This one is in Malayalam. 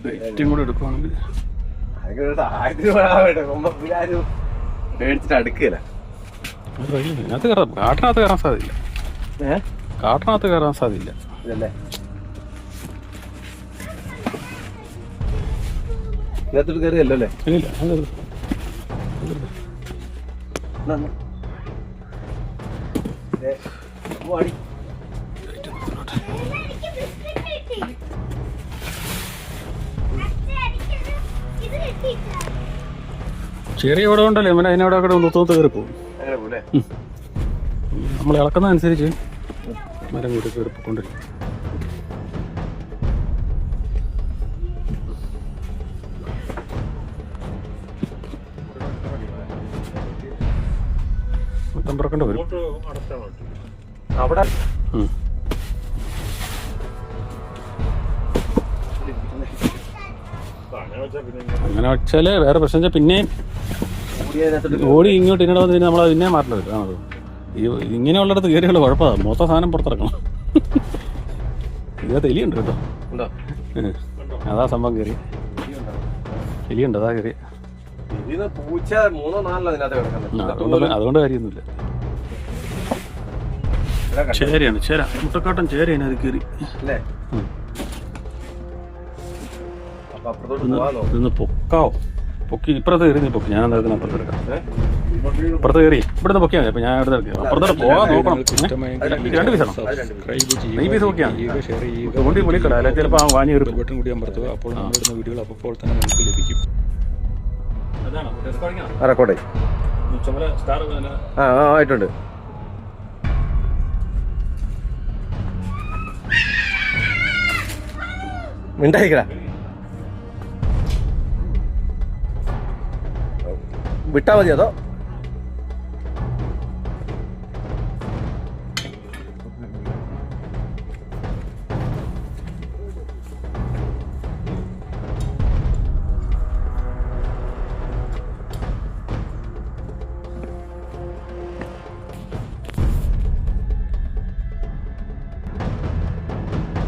വെയിറ്റും കൂടെ എടുക്കുവാണെങ്കിൽ മേടിച്ചിട്ട് അടുക്കില്ല. ഇതിനകത്ത് കയറാം, കാട്ടിനകത്ത് കയറാൻ സാധ്യതയില്ല. കാട്ടിനകത്ത് കയറാൻ സാധ്യതയില്ല. ഇതല്ലേ ഇതിനകത്തോട്ട് കയറിയല്ലോ അല്ലേ? ഇല്ല ചെറിയ ഇവിടെ ഉണ്ടല്ലോ ഇവനെ അതിനവിടെ കൂടെ നൂത്ത് കയറി പോകും. നമ്മൾ ഇളക്കുന്നതനുസരിച്ച് മരം കൂടി കയറി പോയിക്കൊണ്ടിരിക്കും. മൊത്തം പറക്കേണ്ട വരും അവിടെ. അങ്ങനെ വെച്ചാല് വേറെ പ്രശ്നം വെച്ചാൽ പിന്നെയും ഓടി ഇങ്ങോട്ട് ഇങ്ങോട്ട് വന്ന് പിന്നെ നമ്മളത് പിന്നെയും മാറ്റേണ്ടി വരും. ആണത് ഇങ്ങനെയുള്ളിടത്ത് കയറിയുള്ള കുഴപ്പമാണ്, മൊത്തം സാധനം പുറത്തിറക്കണം. ഇതിനകത്ത് എലിയുണ്ട് കേട്ടോ, അതാ സംഭവം കയറി. എലിയുണ്ട്, അതാ കയറി. അതുകൊണ്ട് കാര്യമൊന്നുമില്ല. ചേരയാണ്, ചേര, മുട്ടക്കാട്ടൻ ചേരയാണ് അത് കയറി. ഇതൊന്ന് പൊക്കാവോ? പൊക്കി ഇപ്പുറത്ത് കയറി, നീ പൊക്കി, ഞാൻ എന്തായാലും അപ്പുറത്ത് എടുക്കാം. അപ്പുറത്ത് കയറി ഇവിടുന്ന് പൊക്കിയാൽ മതി. അപ്പൊ ഞാൻ ഇവിടെ എടുക്കാം. അപ്പുറത്തോട്ട് പോകാൻ നോക്കണം. 2 പീസാണോ? 2 പീസ് പൊക്കിയാണ് കൊണ്ട് വിളിക്കല, അല്ലെങ്കിൽ ചിലപ്പോൾ വാങ്ങി കയറി ബട്ടൺ കൂടി അമർത്തുക. അപ്പോൾ നമ്മളിടുന്ന വീഡിയോകൾ അപ്പോൾ തന്നെ നമുക്ക് ലഭിക്കും. റെക്കോർഡായി ആയിട്ടുണ്ട്. മിണ്ടായിക്കടാ, വിട്ടാ മതി അതോ?